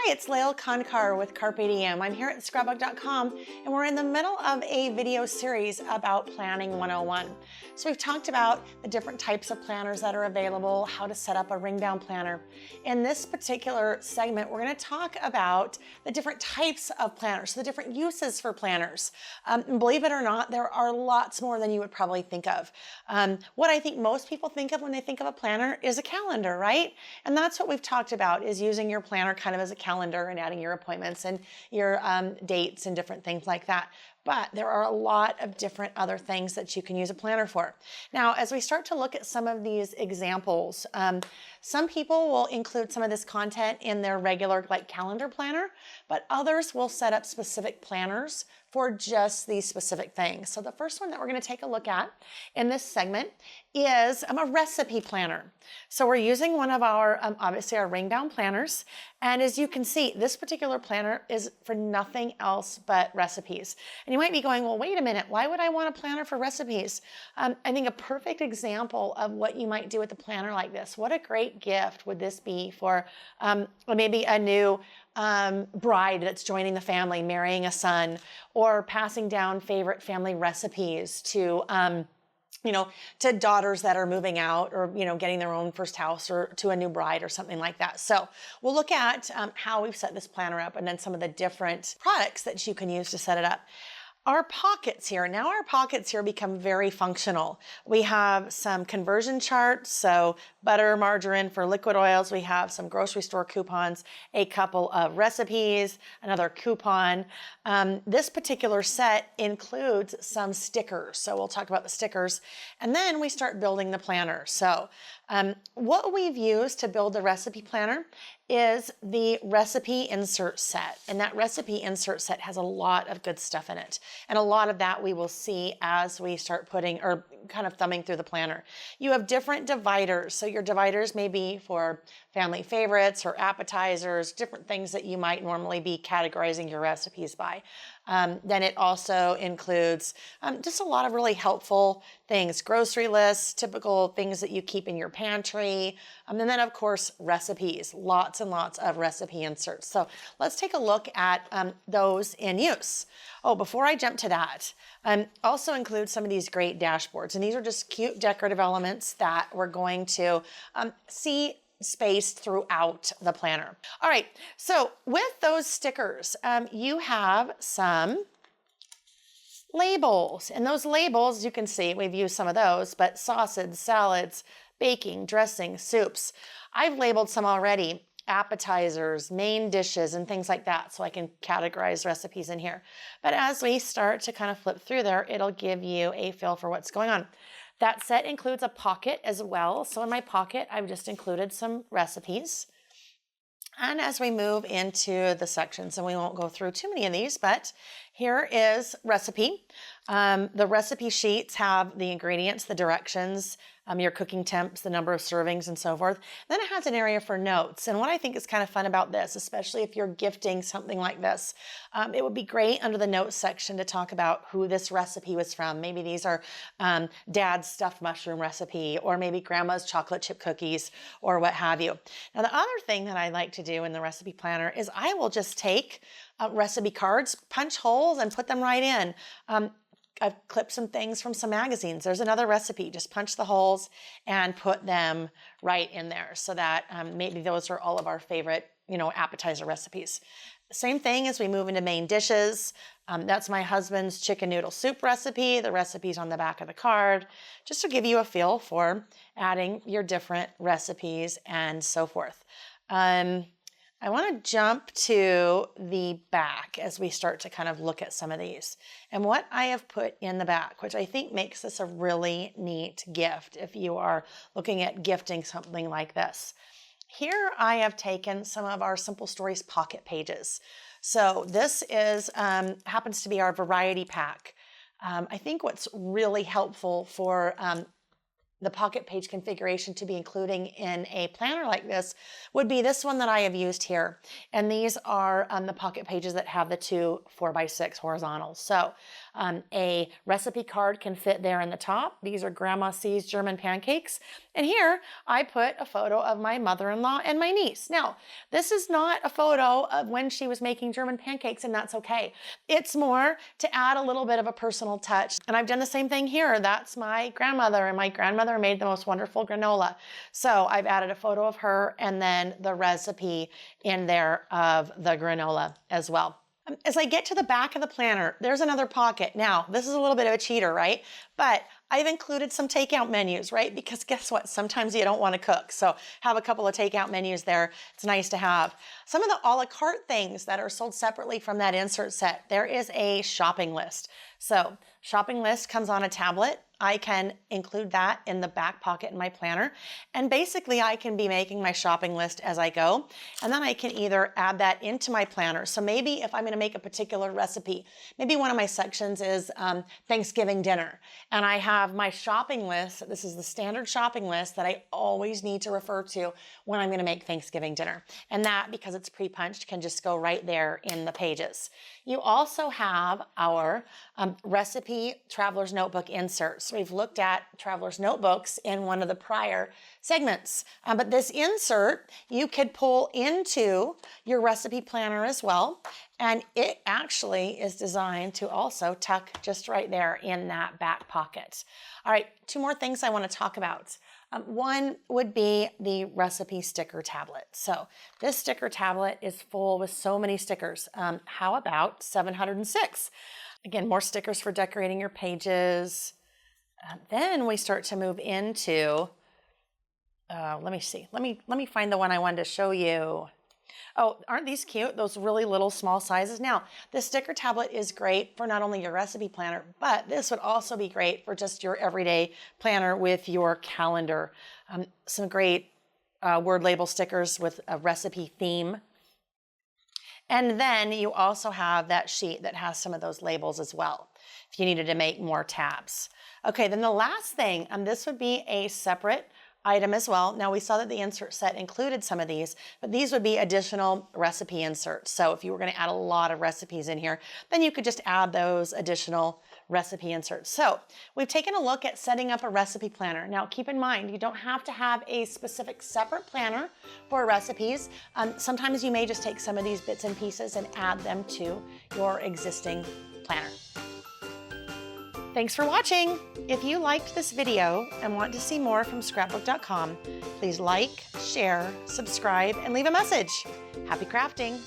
Hi, it's Layle Koncar with Carpe Diem. I'm here at Scrapbook.com and we're in the middle of a video series about Planning 101. So we've talked about the different types of planners that are available, how to set up a ring down planner. In this particular segment, we're going to talk about the different types of planners, so the different uses for planners. Believe it or not, there are lots more than you would probably think of. What I think most people think of when they think of a planner is a calendar, right? And that's what we've talked about, is using your planner kind of as a calendar and adding your appointments and your dates and different things like that. But there are a lot of different other things that you can use a planner for. Now, as we start to look at some of these examples, some people will include some of this content in their regular calendar planner, but others will set up specific planners for just these specific things. So the first one that we're going to take a look at in this segment is a recipe planner. So we're using one of our, obviously our ring down planners. And as you can see, this particular planner is for nothing else but recipes. And you might be going, well, wait a minute, why would I want a planner for recipes? I think a perfect example of what you might do with a planner like this. What a great gift would this be for maybe a new bride that's joining the family, marrying a son, or passing down favorite family recipes to to daughters that are moving out, or, getting their own first house, or to a new bride or something like that. So we'll look at how we've set this planner up and then some of the different products that you can use to set it up. Our pockets here, now our pockets here become very functional. We have some conversion charts, so butter, margarine for liquid oils. We have some grocery store coupons, a couple of recipes, another coupon. This particular set includes some stickers, so we'll talk about the stickers. And then we start building the planner. So what we've used to build the recipe planner is the recipe insert set. And that recipe insert set has a lot of good stuff in it. And a lot of that we will see as we start putting, or kind of thumbing through the planner. You have different dividers. So your dividers may be for family favorites or appetizers, different things that you might normally be categorizing your recipes by. Then it also includes just a lot of really helpful things, grocery lists, typical things that you keep in your pantry, and then of course recipes, lots and lots of recipe inserts. So let's take a look at those in use. Oh, before I jump to that, also include some of these great dashboards, and these are just cute decorative elements that we're going to see spaced throughout the planner. All right, so with those stickers, you have some labels, and those labels, you can see we've used some of those, but sauces, salads, baking, dressing, soups. I've labeled some already, appetizers, main dishes, and things like that, so I can categorize recipes in here. But as we start to kind of flip through there, it'll give you a feel for what's going on. That set includes a pocket as well. So in my pocket, I've just included some recipes. And as we move into the sections, and we won't go through too many of these, but here is recipe. The recipe sheets have the ingredients, the directions, your cooking temps, the number of servings, and so forth. Then it has an area for notes. And what I think is kind of fun about this, especially if you're gifting something like this, it would be great under the notes section to talk about who this recipe was from. Maybe these are Dad's stuffed mushroom recipe, or maybe Grandma's chocolate chip cookies, or what have you. Now, the other thing that I like to do in the recipe planner is I will just take recipe cards, punch holes, and put them right in. I've clipped some things from some magazines. There's another recipe. Just punch the holes and put them right in there, so that maybe those are all of our favorite, appetizer recipes. Same thing as we move into main dishes. That's my husband's chicken noodle soup recipe. The recipe's on the back of the card, just to give you a feel for adding your different recipes and so forth. I want to jump to the back as we start to kind of look at some of these. And what I have put in the back, which I think makes this a really neat gift if you are looking at gifting something like this. Here I have taken some of our Simple Stories pocket pages. So this is happens to be our variety pack. I think what's really helpful for the pocket page configuration to be including in a planner like this would be this one that I have used here. And these are the pocket pages that have the two 4x6 horizontals. So a recipe card can fit there in the top. These are Grandma C's German pancakes. And here I put a photo of my mother-in-law and my niece. Now, this is not a photo of when she was making German pancakes, and that's okay. It's more to add a little bit of a personal touch. And I've done the same thing here. That's my grandmother, and my grandmother made the most wonderful granola. So I've added a photo of her and then the recipe in there of the granola as well. As I get to the back of the planner, there's another pocket. Now, this is a little bit of a cheater, right? But I've included some takeout menus, right? Because guess what? Sometimes you don't want to cook. So have a couple of takeout menus there. It's nice to have. Some of the a la carte things that are sold separately from that insert set, there is a shopping list. So shopping list comes on a tablet. I can include that in the back pocket in my planner. And basically I can be making my shopping list as I go. And then I can either add that into my planner. So maybe if I'm going to make a particular recipe, maybe one of my sections is Thanksgiving dinner. And I have my shopping list. This is the standard shopping list that I always need to refer to when I'm going to make Thanksgiving dinner. And that, because it's pre-punched, can just go right there in the pages. You also have our recipe Traveler's Notebook inserts. We've looked at Traveler's Notebooks in one of the prior segments, but this insert you could pull into your recipe planner as well. And it actually is designed to also tuck just right there in that back pocket. All right, two more things I want to talk about. One would be the recipe sticker tablet. So this sticker tablet is full with so many stickers. How about 706? Again, more stickers for decorating your pages. Then we start to move into, let me see. Let me find the one I wanted to show you. Oh, aren't these cute? Those really little small sizes. Now, this sticker tablet is great for not only your recipe planner, but this would also be great for just your everyday planner with your calendar. Some great word label stickers with a recipe theme. And then you also have that sheet that has some of those labels as well, if you needed to make more tabs. Okay, then the last thing, this would be a separate item as well. Now we saw that the insert set included some of these, but these would be additional recipe inserts. So if you were going to add a lot of recipes in here, then you could just add those additional recipe inserts. So we've taken a look at setting up a recipe planner. Now keep in mind, you don't have to have a specific separate planner for recipes. Sometimes you may just take some of these bits and pieces and add them to your existing planner. Thanks for watching. If you liked this video and want to see more from Scrapbook.com, please like, share, subscribe, and leave a message. Happy crafting!